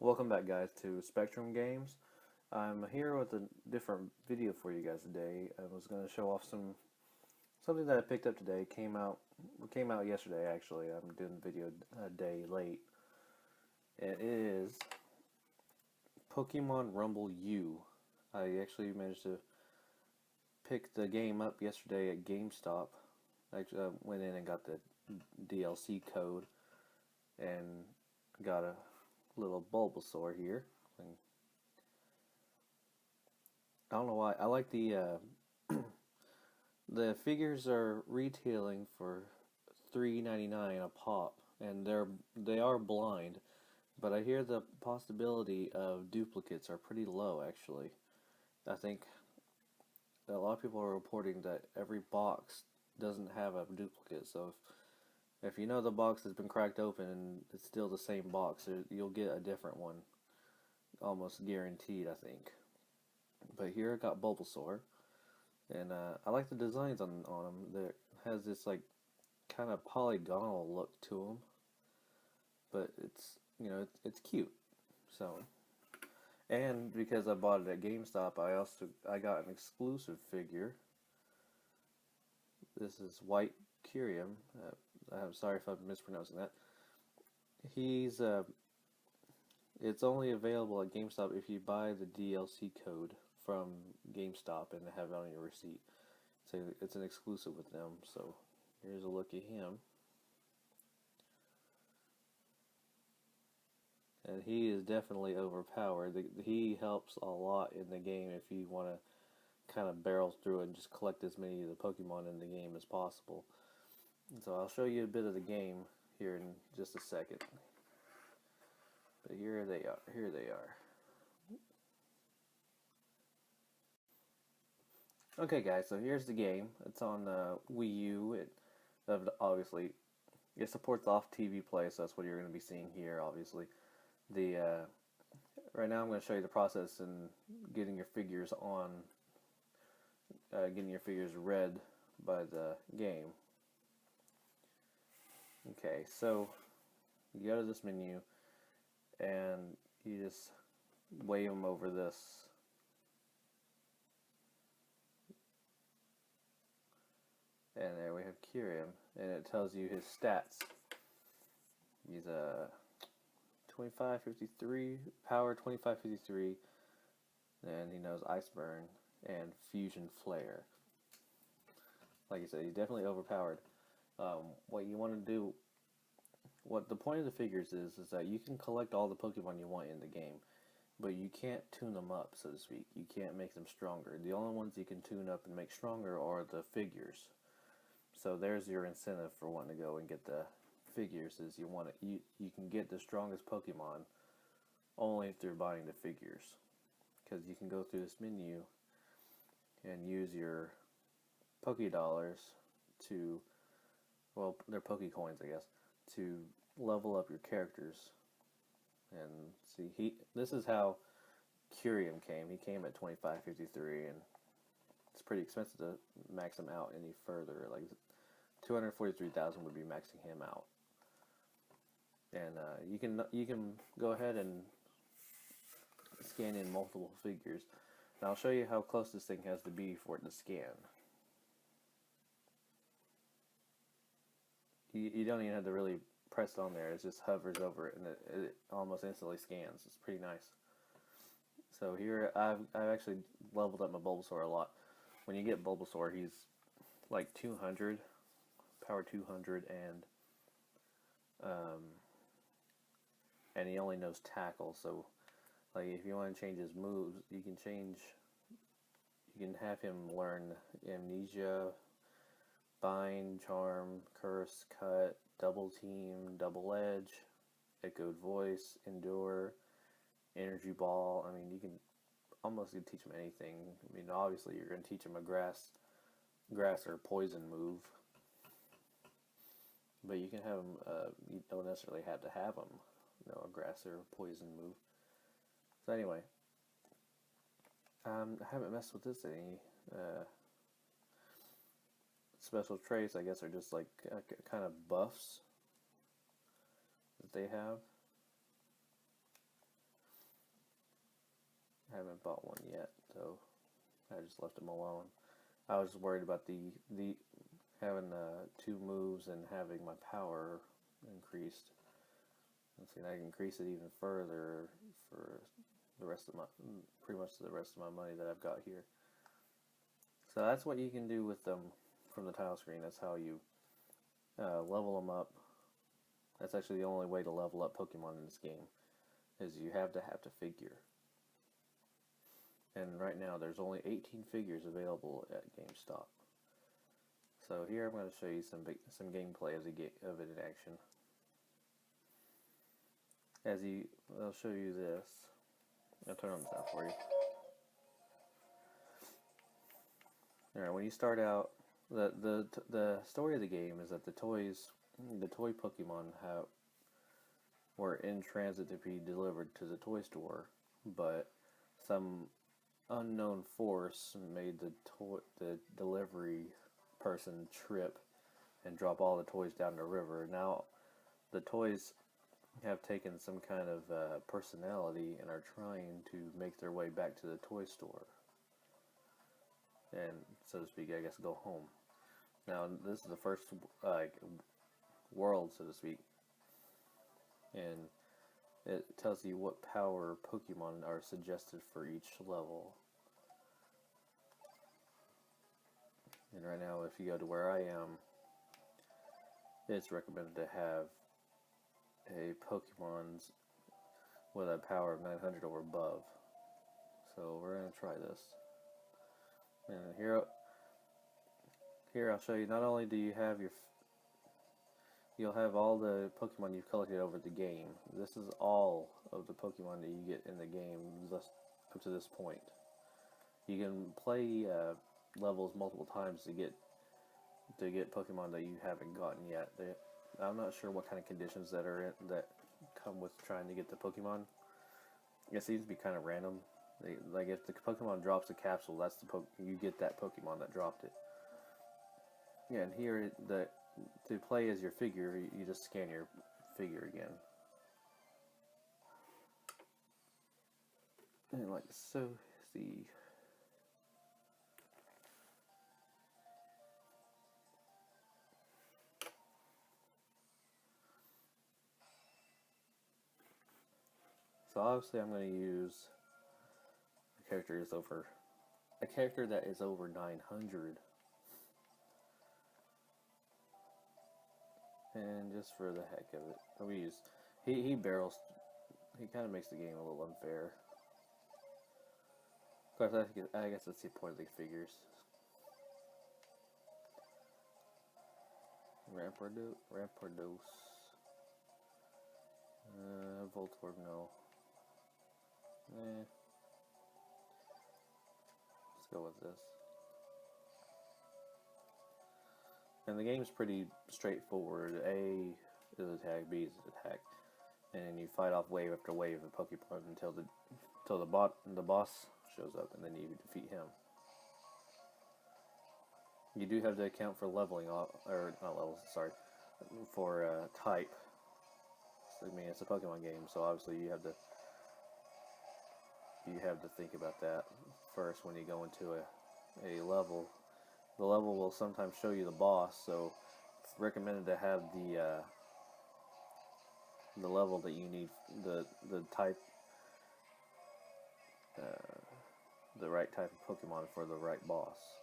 Welcome back, guys, to Spectrum Games. I'm here with a different video for you guys today. I was going to show off something that I picked up today. Came out yesterday, actually. I'm doing the video a day late. It is Pokemon Rumble U. I actually managed to pick the game up yesterday at GameStop. I went in and got the DLC code and got a little Bulbasaur here. I don't know why. I like the figures are retailing for $3.99 a pop, and they are blind, but I hear the possibility of duplicates are pretty low actually. I think a lot of people are reporting that every box doesn't have a duplicate, so if you know the box has been cracked open and it's still the same box, you'll get a different one, almost guaranteed, I think. But here I got Bulbasaur, and I like the designs on him. There has this like kind of polygonal look to them, but it's cute. So, and because I bought it at GameStop, I got an exclusive figure. This is White Curium. I'm sorry if I'm mispronouncing that. He's it's only available at GameStop if you buy the DLC code from GameStop and have it on your receipt. So it's an exclusive with them. So here's a look at him. And he is definitely overpowered. He helps a lot in the game if you want to kind of barrel through it and just collect as many of the Pokemon in the game as possible. And so I'll show you a bit of the game here in just a second. But here they are. Here they are. Okay, guys. So here's the game. It's on Wii U. Obviously it supports off TV play, so that's what you're going to be seeing here. Obviously, the right now I'm going to show you the process in getting your figures getting your figures read by the game. Okay, so you go to this menu and you just wave them over this, and there we have Kyrium, and it tells you his stats. He's a 2553 power, 2553, and he knows Ice Burn and Fusion Flare. Like I said, he's definitely overpowered. What you want to do, what the point of the figures is that you can collect all the Pokemon you want in the game, but you can't tune them up, so to speak. You can't make them stronger. The only ones you can tune up and make stronger are the figures. So there's your incentive for wanting to go and get the figures, is you can get the strongest Pokemon only through buying the figures. Because you can go through this menu and use your Poké Dollars to, well, they're Poké Coins, I guess, to level up your characters. And see, this is how Curium came. He came at 2553, and it's pretty expensive to max him out any further. Like 243,000 would be maxing him out. And you can go ahead and scan in multiple figures. And I'll show you how close this thing has to be for it to scan. You don't even have to really press on there. It just hovers over it, and it almost instantly scans. It's pretty nice. So here I've actually leveled up my Bulbasaur a lot. When you get Bulbasaur, he's like 200, power 200, and he only knows Tackle. So like if you want to change his moves, you can have him learn Amnesia, Bind, Charm, Curse, Cut, Double Team, Double Edge, Echoed Voice, Endure, Energy Ball. I mean, you can almost teach him anything. I mean, obviously you're going to teach him a grass or poison move, but you can have him. You don't necessarily have to have him, a grass or poison move. So anyway, I haven't messed with this any. Special traits, I guess, are just like kind of buffs that they have. haven't bought one yet, so I just left them alone. I was worried about the having two moves and having my power increased. Let's see, I can increase it even further for the rest of my, pretty much the rest of my money that I've got here. So that's what you can do with them from the tile screen. That's how you level them up. That's actually the only way to level up Pokemon in this game, is you have to figure. And right now there's only 18 figures available at GameStop. So here I'm going to show you some gameplay of it in action. I'll show you this. I'll turn on the sound for you. Alright, when you start out, the story of the game is that the toy Pokemon were in transit to be delivered to the toy store, but some unknown force made the delivery person trip and drop all the toys down the river. Now the toys have taken some kind of personality and are trying to make their way back to the toy store and, so to speak, I guess, go home. Now this is the first world, so to speak, and it tells you what power Pokemon are suggested for each level. And right now, if you go to where I am, it's recommended to have a Pokemon's with a power of 900 or above. So we're going to try this. And here I'll show you, not only do you have you'll have all the Pokemon you've collected over the game. This is all of the Pokemon that you get in the game up to this point. You can play levels multiple times to get Pokemon that you haven't gotten yet. I'm not sure what kind of conditions that come with trying to get the Pokemon. It seems to be kind of random. Like if the Pokemon drops a capsule, that's you get that Pokemon that dropped it. Yeah, and here to play as your figure, you just scan your figure again. And like so, see. So obviously I'm going to use a character that is over 900. And just for the heck of it, we use he kind of makes the game a little unfair. Of course, I guess that's the point of the figures. Rampardos. Voltorb, no. Let's go with this. And the game's pretty straightforward. A is attack, B is attack, and you fight off wave after wave of Pokemon until the boss shows up, and then you defeat him. You do have to account for leveling, or not levels, sorry, for type. I mean, it's a Pokemon game, so obviously you have to think about that first when you go into a level. The level will sometimes show you the boss, so it's recommended to have the level that you need, the type, the right type of Pokemon for the right boss.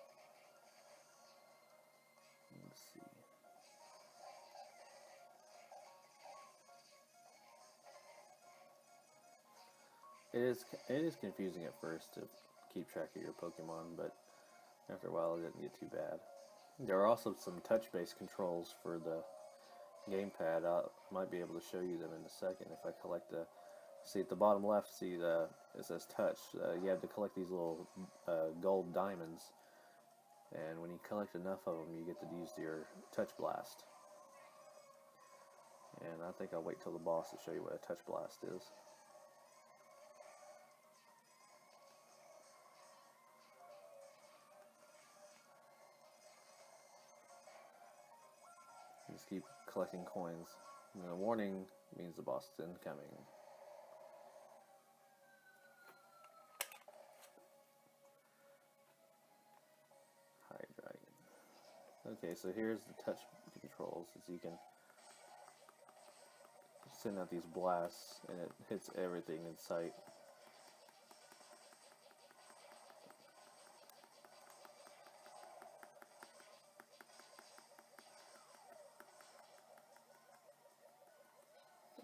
Let's see. It is confusing at first to keep track of your Pokemon, but after a while it didn't get too bad. There are also some touch-based controls for the gamepad. I might be able to show you them in a second if I collect see at the bottom left, it says touch. You have to collect these little gold diamonds, and when you collect enough of them, you get to use your touch blast. And I think I'll wait till the boss to show you what a touch blast is. Just keep collecting coins. And the warning means the boss is incoming. Okay, so here's the touch controls, as you can send out these blasts, and it hits everything in sight.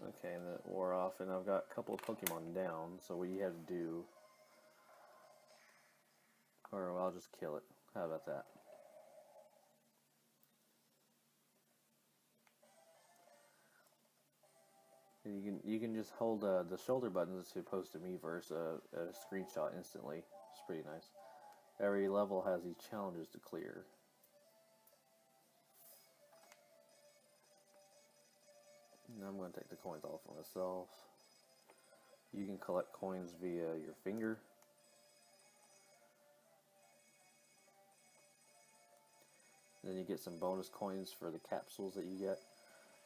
Okay, and then it wore off, and I've got a couple of Pokemon down, so what you have to do, or I'll just kill it. How about that? And you can just hold the shoulder buttons to post a Miiverse a screenshot instantly. It's pretty nice. Every level has these challenges to clear. Now I'm going to take the coins off for myself. You can collect coins via your finger. Then you get some bonus coins for the capsules that you get.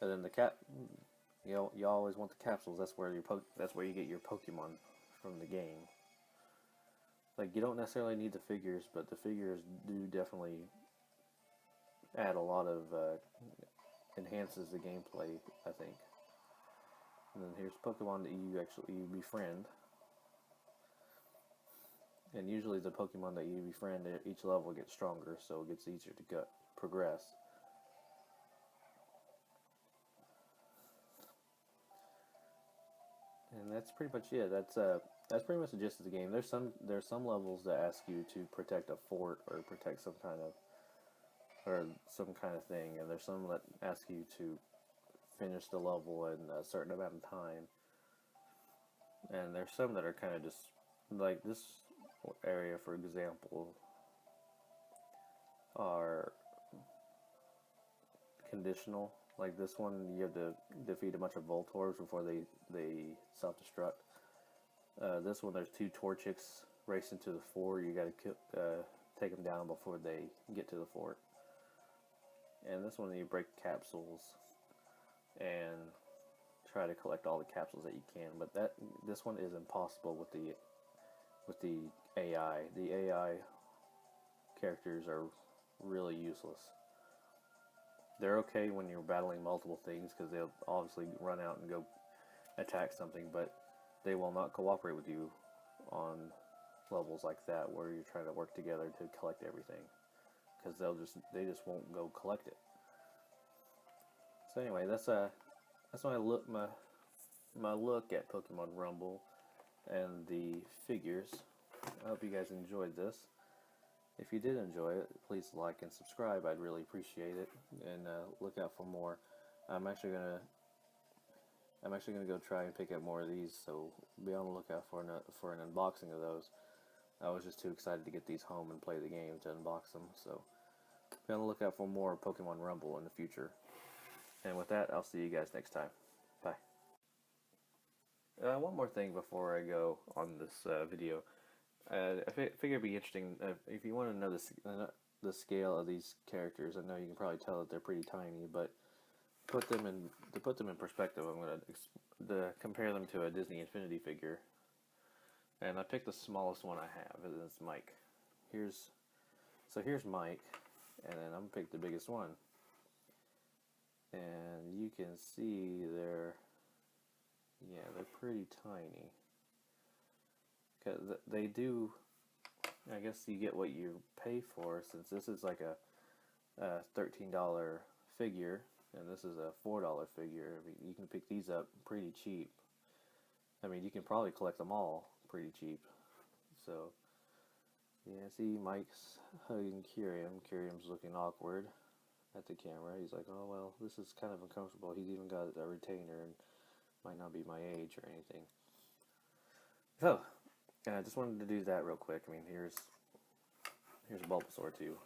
And then you always want the capsules. That's where you get your Pokemon from the game. Like, you don't necessarily need the figures, but the figures do definitely add a lot of enhances the gameplay, I think. And then here's Pokemon that you befriend. And usually the Pokemon that you befriend, each level gets stronger, so it gets easier to progress. And that's pretty much it. That's pretty much the gist of the game. There's some levels that ask you to protect a fort or protect some kind of thing, and there's some that ask you to finish the level in a certain amount of time. And there's some that are kind of just like this area, for example, are conditional. Like this one, you have to defeat a bunch of Voltorbs before they self-destruct. This one, there's two Torchics racing to the fort. You got to take them down before they get to the fort. And this one, you break capsules and try to collect all the capsules that you can. But this one is impossible with the AI. The AI characters are really useless. They're okay when you're battling multiple things because they'll obviously run out and go attack something, but they will not cooperate with you on levels like that where you're trying to work together to collect everything, because they just won't go collect it. So anyway, that's my look at Pokemon Rumble and the figures. I hope you guys enjoyed this. If you did enjoy it, please like and subscribe. I'd really appreciate it, and look out for more. I'm actually gonna go try and pick up more of these, so be on the lookout for an unboxing of those. I was just too excited to get these home and play the game to unbox them, so be on the lookout for more Pokemon Rumble in the future. And with that, I'll see you guys next time. Bye. One more thing before I go on this video. I figure it'd be interesting if you want to know the scale of these characters. I know you can probably tell that they're pretty tiny, but to put them in perspective, I'm going to compare them to a Disney Infinity figure. And I picked the smallest one I have, and it's Mike. Here's Mike, and then I'm going to pick the biggest one. And you can see they're pretty tiny. Because they do, I guess you get what you pay for, since this is like a $13 figure, and this is a $4 figure. I mean, you can pick these up pretty cheap. I mean, you can probably collect them all pretty cheap. So, yeah, see Mike's hugging Kyurem. Kyurem's looking awkward at the camera. He's like, oh, well, this is kind of uncomfortable. He's even got a retainer and might not be my age or anything. So, I just wanted to do that real quick. I mean, here's Bulbasaur too,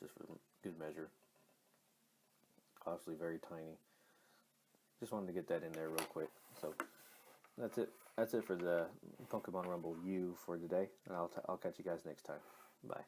just for good measure. Obviously very tiny. Just wanted to get that in there real quick. So that's it. That's it for the Pokemon Rumble U for today, and I'll catch you guys next time. Bye.